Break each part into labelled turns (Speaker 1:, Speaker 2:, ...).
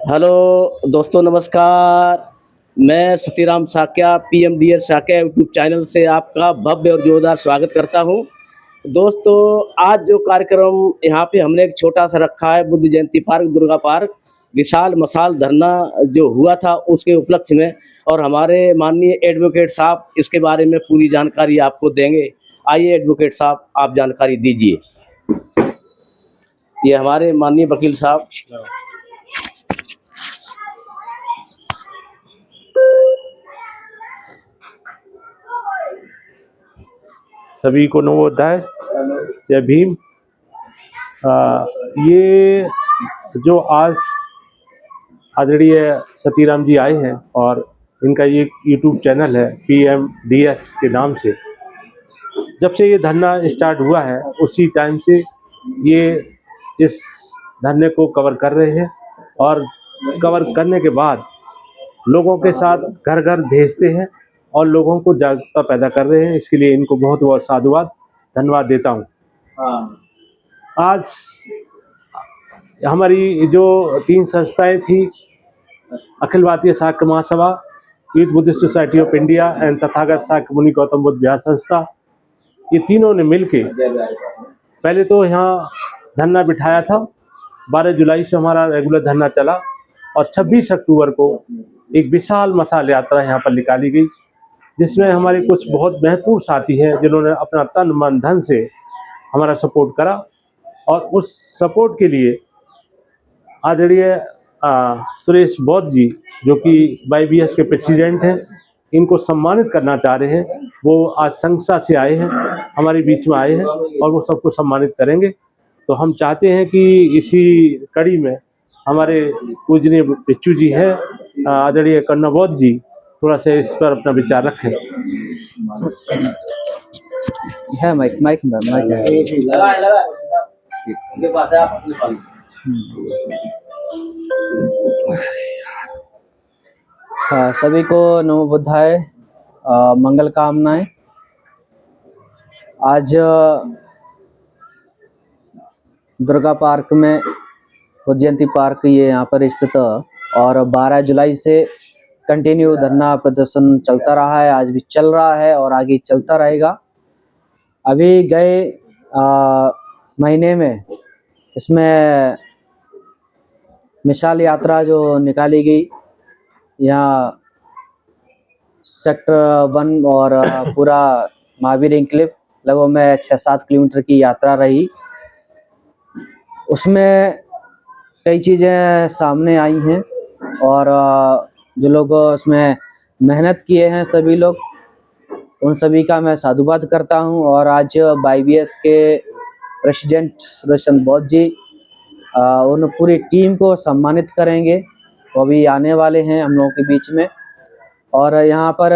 Speaker 1: Hello दोस्तों, नमस्कार। मैं सतीराम साक्या पीएमडीएस साक्या यूट्यूब चैनल से आपका भव्य और जोरदार स्वागत करता हूँ। दोस्तों, आज जो कार्यक्रम यहाँ पे हमने एक छोटा सा रखा है, बुद्ध जयंती पार्क, दुर्गा पार्क, विशाल मशाल धरना जो हुआ था उसके उपलक्ष्य में, और हमारे माननीय एडवोकेट साहब इसके बारे में पूरी जानकारी आपको देंगे। आइए एडवोकेट साहब, आप जानकारी दीजिए। ये हमारे माननीय वकील साहब।
Speaker 2: सभी को नवोदय, जय भीम। ये जो आज आदरणीय सतीराम जी आए हैं और इनका ये यूट्यूब चैनल है पीएमडीएस के नाम से, जब से ये धरना स्टार्ट हुआ है उसी टाइम से ये इस धरने को कवर कर रहे हैं और कवर करने के बाद लोगों के साथ घर घर भेजते हैं और लोगों को जागरूकता पैदा कर रहे हैं। इसके लिए इनको बहुत बहुत साधुवाद, धन्यवाद देता हूँ। आज हमारी जो 3 संस्थाएं थी, Akhil Bharatiya Shakya Mahasabha, youth Buddhist society of India and Tathagat Shakya Muni Gautam Buddha विहार संस्था, ये तीनों ने मिलके पहले तो यहाँ धरना बिठाया था। 12 जुलाई से हमारा रेगुलर धरना चला और 26 अक्टूबर को एक विशाल मशाल यात्रा यहाँ पर निकाली गई, जिसमें हमारे कुछ बहुत महत्वपूर्ण साथी हैं जिन्होंने अपना तन मन धन से हमारा सपोर्ट करा। और उस सपोर्ट के लिए आदरणीय सुरेश बौद्ध जी, जो कि YBS के प्रेसिडेंट हैं, इनको सम्मानित करना चाह रहे हैं। वो आज संस्था से आए हैं, हमारे बीच में आए हैं और वो सबको सम्मानित करेंगे। तो हम चाहते हैं कि इसी कड़ी में हमारे पूजनीय बिच्छू जी हैं, आदरणीय कन्ना बौद्ध जी, थोड़ा सा इस पर अपना विचार रखें।
Speaker 3: है माइक सभी को नमो बुद्धाय, मंगल कामनाएं। आज दुर्गा पार्क में, बुद्ध जयंती पार्क ये यहाँ पर स्थित, और 12 जुलाई से कंटिन्यू धरना प्रदर्शन चलता रहा है, आज भी चल रहा है और आगे चलता रहेगा। अभी गए महीने में इसमें मिसाल यात्रा जो निकाली गई, यहाँ सेक्टर 1 और पूरा महावीर एन्क्लेव लगभग में 6-7 किलोमीटर की यात्रा रही। उसमें कई चीज़ें सामने आई हैं और जो लोग उसमें मेहनत किए हैं, सभी लोग, उन सभी का मैं साधुवाद करता हूं। और आज YBS के प्रेसिडेंट सुरेश बौद्ध जी उन पूरी टीम को सम्मानित करेंगे, वो भी आने वाले हैं हम लोगों के बीच में। और यहाँ पर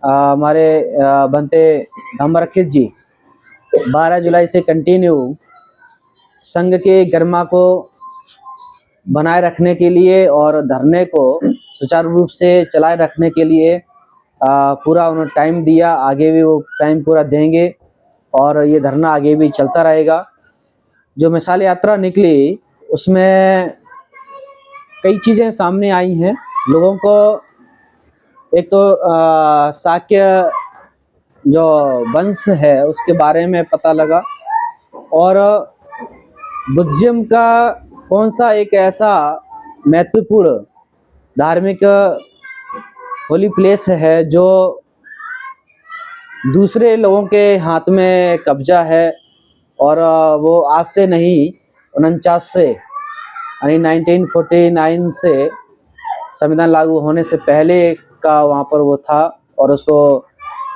Speaker 3: हमारे बनते धम्मरक्षित जी 12 जुलाई से कंटिन्यू संघ के गरिमा को बनाए रखने के लिए और धरने को सुचारू रूप से चलाए रखने के लिए पूरा उन्होंने टाइम दिया। आगे भी वो टाइम पूरा देंगे और ये धरना आगे भी चलता रहेगा। जो मिसाल यात्रा निकली उसमें कई चीज़ें सामने आई हैं लोगों को। एक तो शाक्य जो वंश है उसके बारे में पता लगा, और बुद्धिज्म का कौन सा एक ऐसा महत्वपूर्ण धार्मिक होली प्लेस है जो दूसरे लोगों के हाथ में कब्जा है, और वो आज से नहीं 49 से, यानी 1949 से संविधान लागू होने से पहले का वहाँ पर वो था। और उसको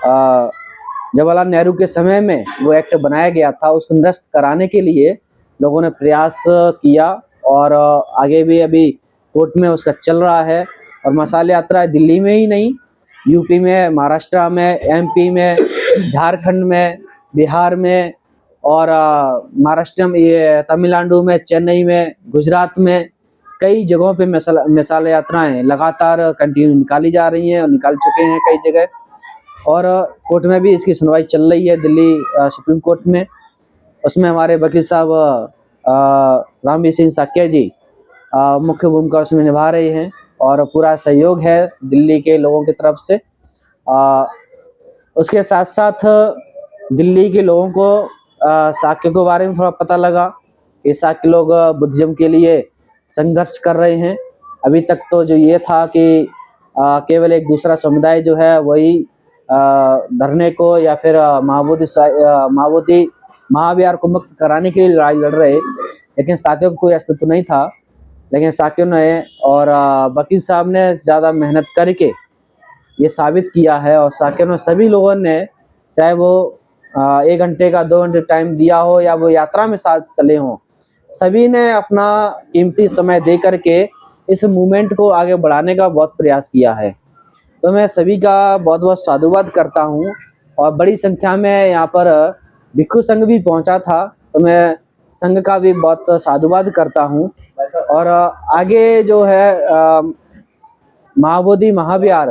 Speaker 3: जवाहरलाल नेहरू के समय में वो एक्ट बनाया गया था, उसको निरस्त कराने के लिए लोगों ने प्रयास किया और आगे भी अभी कोर्ट में उसका चल रहा है। और मशाल यात्रा दिल्ली में ही नहीं, यूपी में, महाराष्ट्र में, MP में, झारखंड में, बिहार में, और महाराष्ट्र में, ये तमिलनाडु में, चेन्नई में, गुजरात में, कई जगहों पे मिसाल यात्राएं लगातार कंटिन्यू निकाली जा रही हैं और निकाल चुके हैं कई जगह। और कोर्ट में भी इसकी सुनवाई चल रही है, दिल्ली सुप्रीम कोर्ट में। उसमें हमारे वकील साहब रामवीर सिंह साक्या जी मुख्य भूमिका उसमें निभा रहे हैं और पूरा सहयोग है दिल्ली के लोगों की तरफ से। उसके साथ साथ दिल्ली के लोगों को शाक्य के बारे में थोड़ा पता लगा कि शाक्य लोग बुद्धिज्म के लिए संघर्ष कर रहे हैं। अभी तक तो जो ये था कि केवल एक दूसरा समुदाय जो है वही धरने को या फिर माओवादी महाविहार को मुक्त कराने के लिए लड़ाई लड़ रहे, लेकिन शाक्यों का कोई अस्तित्व नहीं था। लेकिन शाक्यों ने और वकील साहब ने ज़्यादा मेहनत करके ये साबित किया है और शाक्यों ने सभी लोगों ने, चाहे वो 1 घंटे का 2 घंटे टाइम दिया हो या वो यात्रा में साथ चले हों, सभी ने अपना कीमती समय दे करके इस मूवमेंट को आगे बढ़ाने का बहुत प्रयास किया है। तो मैं सभी का बहुत बहुत साधुवाद करता हूँ और बड़ी संख्या में यहाँ पर भिक्षु संघ भी पहुँचा था, तो मैं संघ का भी बहुत साधुवाद करता हूँ। और आगे जो है माओवादी महाविहार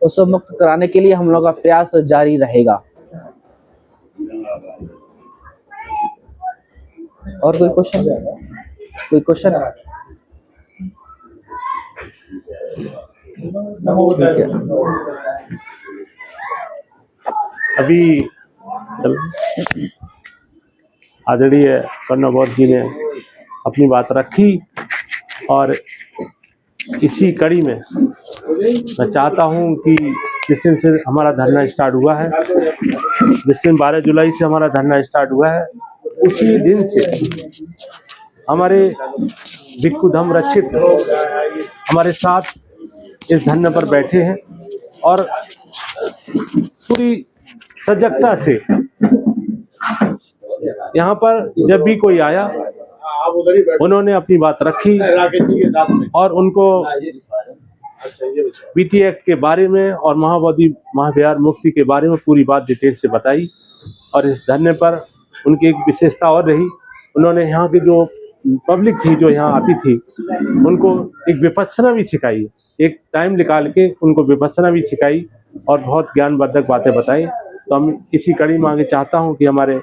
Speaker 3: उसको मुक्त कराने के लिए हम लोग का प्रयास जारी रहेगा। और कोई क्वेश्चन? कोई क्वेश्चन?
Speaker 2: अभी आदरणीय कर्णगौर जी ने अपनी बात रखी और इसी कड़ी में मैं चाहता हूं कि जिस दिन से हमारा धरना स्टार्ट हुआ है, जिस दिन 12 जुलाई से हमारा धरना स्टार्ट हुआ है, उसी दिन से हमारे भिक्षु धम्म रक्षित हमारे साथ इस धरने पर बैठे हैं और पूरी सजगता से यहाँ पर जब भी कोई आया उन्होंने अपनी बात रखी और उनको बीटी एक्ट के बारे में और माओवादी महाविहार मुक्ति के बारे में पूरी बात डिटेल से बताई। और इस धरने पर उनकी एक विशेषता और रही, उन्होंने यहाँ की जो पब्लिक थी जो यहाँ आती थी उनको एक विपස්සना भी सिखाई, एक टाइम निकाल के उनको विपස්සना भी सिखाई और बहुत ज्ञानवर्धक बातें बताई। तो हम इसी कड़ी में आगे चाहता हूँ कि हमारे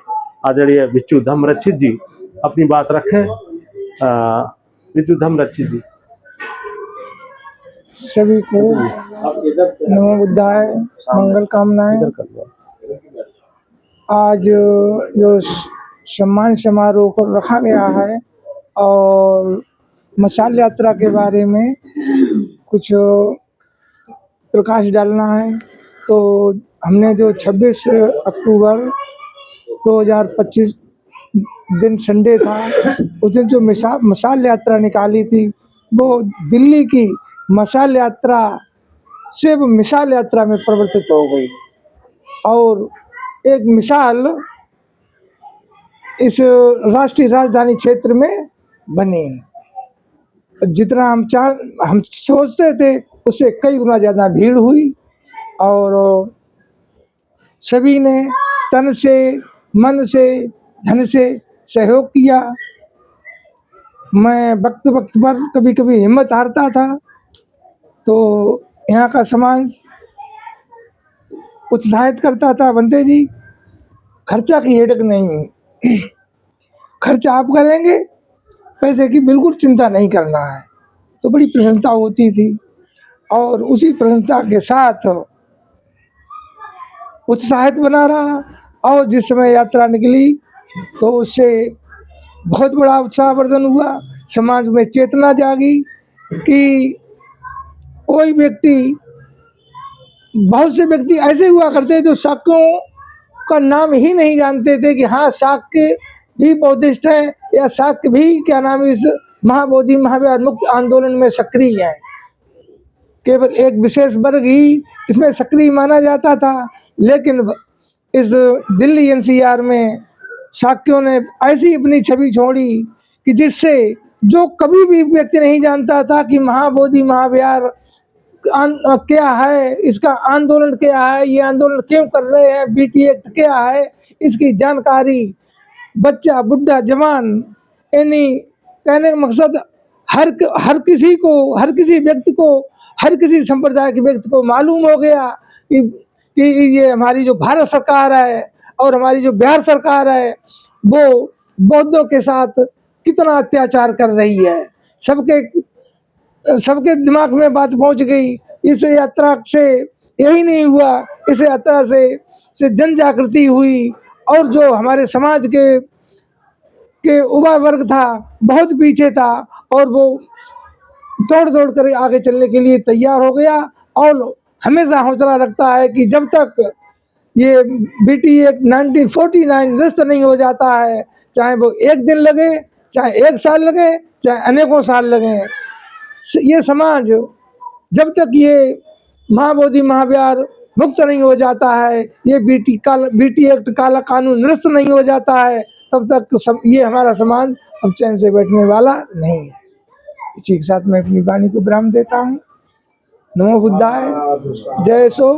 Speaker 2: आदरणीय भिक्षु धम्म रक्षित जी अपनी बात रखें। भिक्षु धम्म रक्षित जी।
Speaker 4: सभी को नमो बुद्धाय, मंगल कामनाएं। आज जो सम्मान समारोह को रखा गया है और मशाल यात्रा के बारे में कुछ प्रकाश डालना है, तो हमने जो 26 अक्टूबर 2025 दिन संडे था, उस दिन जो मशाल यात्रा निकाली थी वो दिल्ली की मशाल यात्रा से मिसाल यात्रा में परिवर्तित हो गई और एक मिसाल इस राष्ट्रीय राजधानी क्षेत्र में बनी। जितना हम सोचते थे उससे कई गुना ज़्यादा भीड़ हुई और सभी ने तन से, मन से, धन से सहयोग किया। मैं वक्त पर कभी कभी हिम्मत हारता था, तो यहाँ का समाज उत्साहित करता था, बंदे जी खर्चा की हेडक नहीं, खर्चा आप करेंगे, पैसे की बिल्कुल चिंता नहीं करना है। तो बड़ी प्रसन्नता होती थी और उसी प्रसन्नता के साथ उत्साहित बना रहा। और जिस समय यात्रा निकली तो उससे बहुत बड़ा उत्साहवर्धन हुआ, समाज में चेतना जागी कि कोई व्यक्ति, बहुत से व्यक्ति ऐसे हुआ करते जो शाक्यों का नाम ही नहीं जानते थे कि हाँ शाक्य भी बौद्धिस्ट हैं या शाक्य भी क्या नाम इस माओवादी महाविहार मुक्त आंदोलन में सक्रिय है। केवल एक विशेष वर्ग ही इसमें सक्रिय माना जाता था, लेकिन इस दिल्ली एनसीआर में शाक्यों ने ऐसी अपनी छवि छोड़ी कि जिससे जो कभी भी व्यक्ति नहीं जानता था कि माओवादी महाविहार क्या है, इसका आंदोलन क्या है, ये आंदोलन क्यों कर रहे हैं, बीटी एक्ट क्या है, इसकी जानकारी बच्चा, बुढ़ा, जवान, यानी कहने का मकसद हर किसी को, हर किसी व्यक्ति को, हर किसी संप्रदाय के व्यक्ति को मालूम हो गया कि ये हमारी जो भारत सरकार है और हमारी जो बिहार सरकार है वो बौद्धों के साथ कितना अत्याचार कर रही है, सबके दिमाग में बात पहुंच गई। इस यात्रा से यही नहीं हुआ, इस यात्रा से जन जागृति हुई और जो हमारे समाज के युवा वर्ग था बहुत पीछे था और वो दौड़ कर आगे चलने के लिए तैयार हो गया और हमेशा हौसला रखता है कि जब तक ये बीटी एक्ट 1949 निरस्त नहीं हो जाता है, चाहे वो एक दिन लगे, चाहे एक साल लगे, चाहे अनेकों साल लगे, ये समाज जब तक ये महाबोधि महाव्यार मुक्त नहीं हो जाता है, ये बीटी एक्ट काला कानून निरस्त नहीं हो जाता है, तब तक ये हमारा समाज अब चैन से बैठने वाला नहीं है। इसी के साथ मैं अपनी वाणी को विराम देता हूँ। नमो बुद्धाय, जय सो।